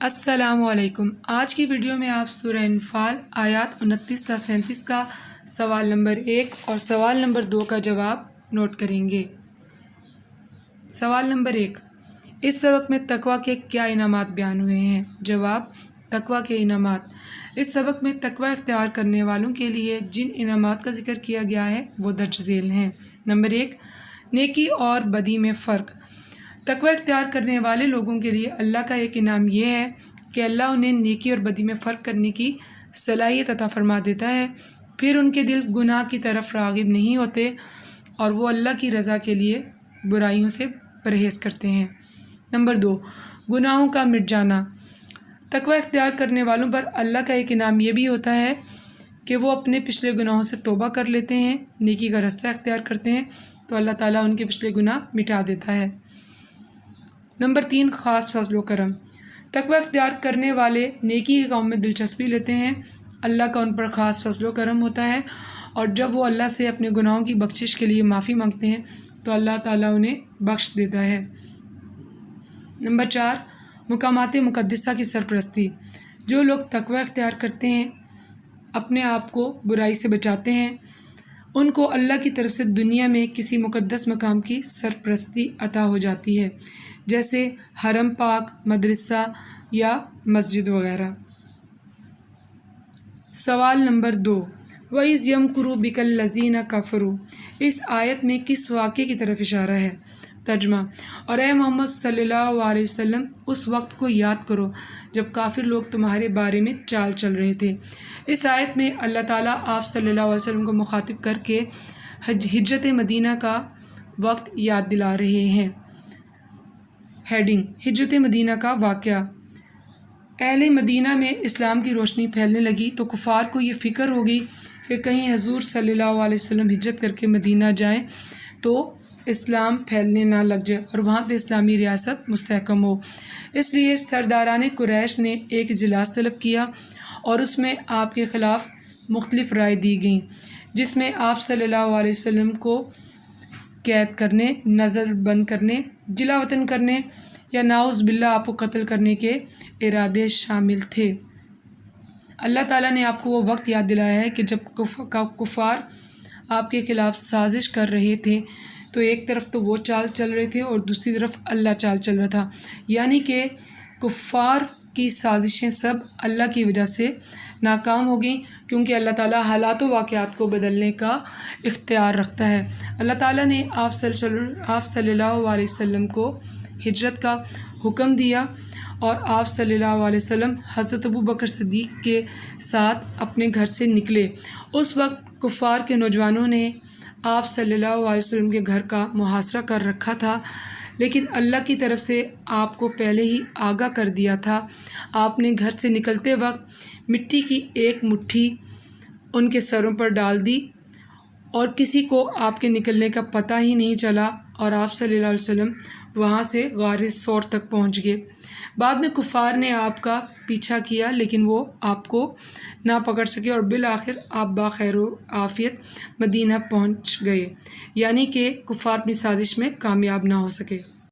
السلام علیکم۔ آج کی ویڈیو میں آپ سورہ انفال آیات 29 تا 37 کا سوال نمبر 1 اور سوال نمبر 2 کا جواب نوٹ کریں گے۔ سوال نمبر 1، اس سبق میں تقوی کے کیا انعامات بیان ہوئے ہیں؟ جواب: تقوی کے انعامات۔ اس سبق میں تقوی اختیار کرنے والوں کے لیے جن انعامات کا ذکر کیا گیا ہے وہ درج ذیل ہیں۔ نمبر 1، نیکی اور بدی میں فرق۔ تقوی اختیار کرنے والے لوگوں کے لیے اللہ کا ایک انعام یہ ہے کہ اللہ انہیں نیکی اور بدی میں فرق کرنے کی صلاحیت عطا فرما دیتا ہے، پھر ان کے دل گناہ کی طرف راغب نہیں ہوتے اور وہ اللہ کی رضا کے لیے برائیوں سے پرہیز کرتے ہیں۔ نمبر 2، گناہوں کا مٹ جانا۔ تقوی اختیار کرنے والوں پر اللہ کا ایک انعام یہ بھی ہوتا ہے کہ وہ اپنے پچھلے گناہوں سے توبہ کر لیتے ہیں، نیکی کا رستہ اختیار کرتے ہیں تو اللہ تعالیٰ ان کے پچھلے گناہ مٹا دیتا ہے۔ نمبر 3، خاص فضل و کرم۔ تقوی اختیار کرنے والے نیکی کے کام میں دلچسپی لیتے ہیں، اللہ کا ان پر خاص فضل و کرم ہوتا ہے اور جب وہ اللہ سے اپنے گناہوں کی بخشش کے لیے معافی مانگتے ہیں تو اللہ تعالیٰ انہیں بخش دیتا ہے۔ نمبر 4، مقامات مقدسہ کی سرپرستی۔ جو لوگ تقوی اختیار کرتے ہیں، اپنے آپ کو برائی سے بچاتے ہیں، ان کو اللہ کی طرف سے دنیا میں کسی مقدس مقام کی سرپرستی عطا ہو جاتی ہے، جیسے حرم پاک، مدرسہ یا مسجد وغیرہ۔ سوال نمبر 2، وَإِذْ يَمْكُرُ بِكَ الَّذِينَ كَفَرُوا۔ اس آیت میں کس واقعے کی طرف اشارہ ہے؟ ترجمہ: اور اے محمد صلی اللہ علیہ وسلم، اس وقت کو یاد کرو جب کافر لوگ تمہارے بارے میں چال چل رہے تھے۔ اس آیت میں اللہ تعالیٰ آپ صلی اللہ علیہ وسلم کو مخاطب کر کے ہجرت مدینہ کا وقت یاد دلا رہے ہیں۔ ہیڈنگ: ہجرت مدینہ کا واقعہ۔ اہل مدینہ میں اسلام کی روشنی پھیلنے لگی تو کفار کو یہ فکر ہو گئی کہ کہیں حضور صلی اللہ علیہ وسلم ہجرت کر کے مدینہ جائیں تو اسلام پھیلنے نہ لگ جائے اور وہاں پہ اسلامی ریاست مستحکم ہو۔ اس لیے سرداران قریش نے ایک اجلاس طلب کیا اور اس میں آپ کے خلاف مختلف رائے دی گئیں، جس میں آپ صلی اللہ علیہ وسلم کو قید کرنے، نظر بند کرنے، جلا وطن کرنے یا نعوذ باللہ آپ کو قتل کرنے کے ارادے شامل تھے۔ اللہ تعالیٰ نے آپ کو وہ وقت یاد دلایا ہے کہ جب کفار آپ کے خلاف سازش کر رہے تھے تو ایک طرف تو وہ چال چل رہے تھے اور دوسری طرف اللہ چال چل رہا تھا، یعنی کہ کفار کی سازشیں سب اللہ کی وجہ سے ناکام ہو گئیں، کیونکہ اللہ تعالیٰ حالات و واقعات کو بدلنے کا اختیار رکھتا ہے۔ اللہ تعالیٰ نے آپ صلی اللہ علیہ وسلم کو ہجرت کا حکم دیا اور آپ صلی اللہ علیہ وسلم حضرت ابوبکر صدیق کے ساتھ اپنے گھر سے نکلے۔ اس وقت کفار کے نوجوانوں نے آپ صلی اللہ علیہ وسلم کے گھر کا محاصرہ کر رکھا تھا، لیکن اللہ کی طرف سے آپ کو پہلے ہی آگاہ کر دیا تھا۔ آپ نے گھر سے نکلتے وقت مٹی کی ایک مٹھی ان کے سروں پر ڈال دی اور کسی کو آپ کے نکلنے کا پتہ ہی نہیں چلا اور آپ صلی اللہ علیہ وسلم وہاں سے غار ثور تک پہنچ گئے۔ بعد میں کفار نے آپ کا پیچھا کیا لیکن وہ آپ کو نہ پکڑ سکے اور بالآخر آپ بخیر و عافیت مدینہ پہنچ گئے، یعنی کہ کفار اپنی سازش میں کامیاب نہ ہو سکے۔